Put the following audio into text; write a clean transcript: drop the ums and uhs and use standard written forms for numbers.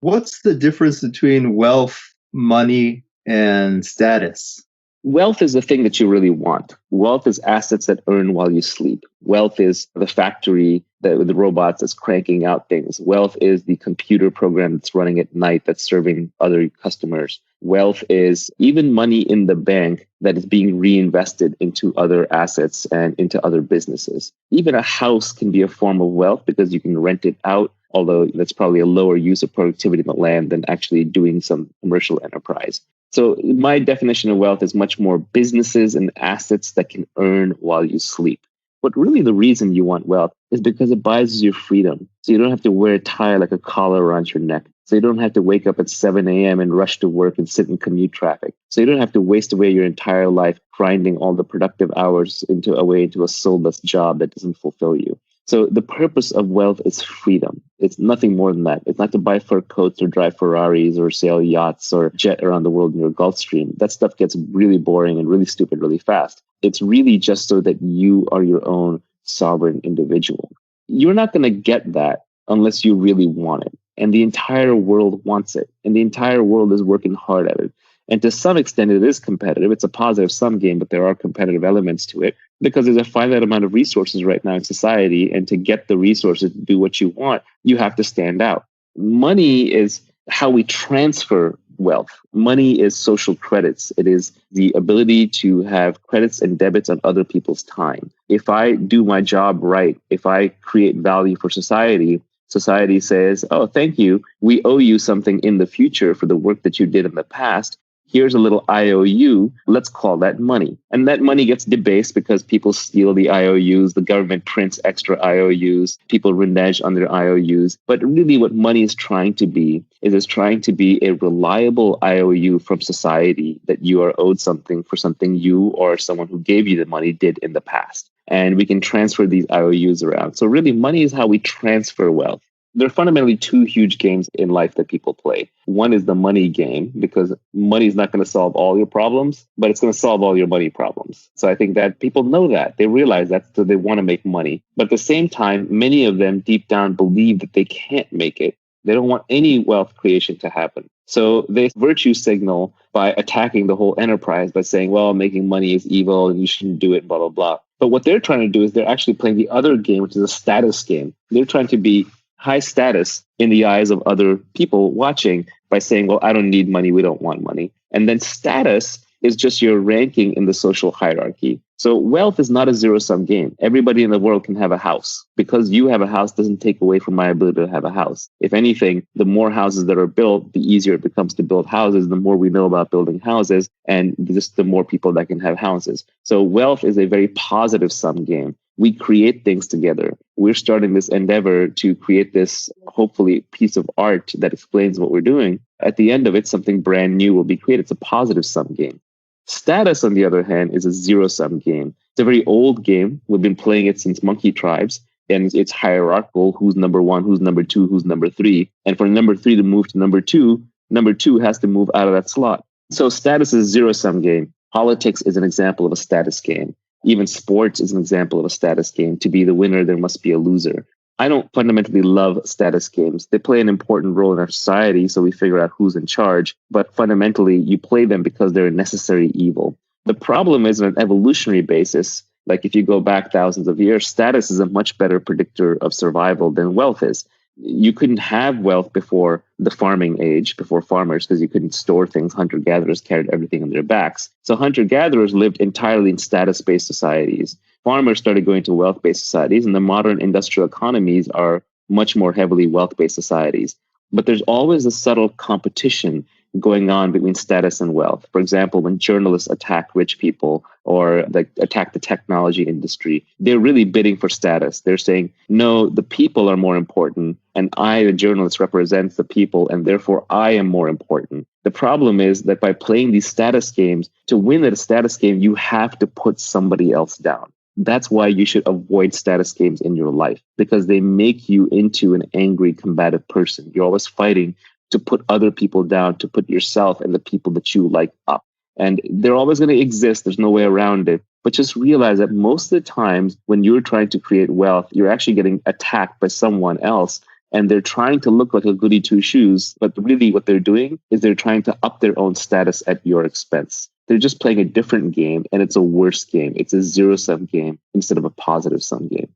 What's the difference between wealth, money, and status? Wealth is the thing that you really want. Wealth is assets that earn while you sleep. Wealth is the factory that with the robots that's cranking out things. Wealth is the computer program that's running at night that's serving other customers. Wealth is even money in the bank that is being reinvested into other assets and into other businesses. Even a house can be a form of wealth because you can rent it out, although that's probably a lower use of productivity in the land than actually doing some commercial enterprise. So my definition of wealth is much more businesses and assets that can earn while you sleep. But really the reason you want wealth is because it buys you freedom. So you don't have to wear a tie like a collar around your neck. So you don't have to wake up at 7 a.m. and rush to work and sit in commute traffic. So you don't have to waste away your entire life grinding all the productive hours into a soulless job that doesn't fulfill you. So the purpose of wealth is freedom. It's nothing more than that. It's not to buy fur coats or drive Ferraris or sail yachts or jet around the world in your Gulfstream. That stuff gets really boring and really stupid really fast. It's really just so that you are your own sovereign individual. You're not going to get that unless you really want it. And the entire world wants it. And the entire world is working hard at it. And to some extent, it is competitive. It's a positive sum game, but there are competitive elements to it because there's a finite amount of resources right now in society. And to get the resources to do what you want, you have to stand out. Money is how we transfer wealth. Money is social credits. It is the ability to have credits and debits on other people's time. If I do my job right, if I create value for society, society says, oh, thank you. We owe you something in the future for the work that you did in the past. Here's a little IOU. Let's call that money. And that money gets debased because people steal the IOUs. The government prints extra IOUs. People renege on their IOUs. But really what money is trying to be is it's trying to be a reliable IOU from society that you are owed something for something you or someone who gave you the money did in the past. And we can transfer these IOUs around. So really money is how we transfer wealth. There are fundamentally two huge games in life that people play. One is the money game, because money is not going to solve all your problems, but it's going to solve all your money problems. So I think that people know that. They realize that, so they want to make money. But at the same time, many of them deep down believe that they can't make it. They don't want any wealth creation to happen. So they virtue signal by attacking the whole enterprise by saying, well, making money is evil and you shouldn't do it, blah, blah, blah. But what they're trying to do is they're actually playing the other game, which is a status game. They're trying to be high status in the eyes of other people watching by saying, well, I don't need money. We don't want money. And then status is just your ranking in the social hierarchy. So wealth is not a zero-sum game. Everybody in the world can have a house. Because you have a house doesn't take away from my ability to have a house. If anything, the more houses that are built, the easier it becomes to build houses, the more we know about building houses, and just the more people that can have houses. So wealth is a very positive sum game. We create things together. We're starting this endeavor to create this, hopefully, piece of art that explains what we're doing. At the end of it, something brand new will be created. It's a positive sum game. Status, on the other hand, is a zero-sum game. It's a very old game. We've been playing it since monkey tribes, and it's hierarchical. Who's number one, who's number two, who's number three. And for number three to move to number two has to move out of that slot. So status is a zero-sum game. Politics is an example of a status game. Even sports is an example of a status game. To be the winner, there must be a loser. I don't fundamentally love status games. They play an important role in our society, so we figure out who's in charge. But fundamentally, you play them because they're a necessary evil. The problem is on an evolutionary basis, like if you go back thousands of years, status is a much better predictor of survival than wealth is. You couldn't have wealth before the farming age, before farmers, because you couldn't store things. Hunter-gatherers carried everything on their backs. So hunter-gatherers lived entirely in status-based societies. Farmers started going to wealth-based societies, and the modern industrial economies are much more heavily wealth-based societies. But there's always a subtle competition going on between status and wealth. For example, when journalists attack rich people or attack the technology industry, they're really bidding for status. They're saying, no, the people are more important, and I, the journalist, represents the people, and therefore I am more important. The problem is that by playing these status games, to win at a status game, you have to put somebody else down. That's why you should avoid status games in your life, because they make you into an angry, combative person. You're always fighting to put other people down, to put yourself and the people that you like up. And they're always going to exist. There's no way around it. But just realize that most of the times when you're trying to create wealth, you're actually getting attacked by someone else And they're trying to look like a goody two shoes, but really what they're doing is they're trying to up their own status at your expense. They're just playing a different game, and it's a worse game. It's a zero-sum game instead of a positive-sum game.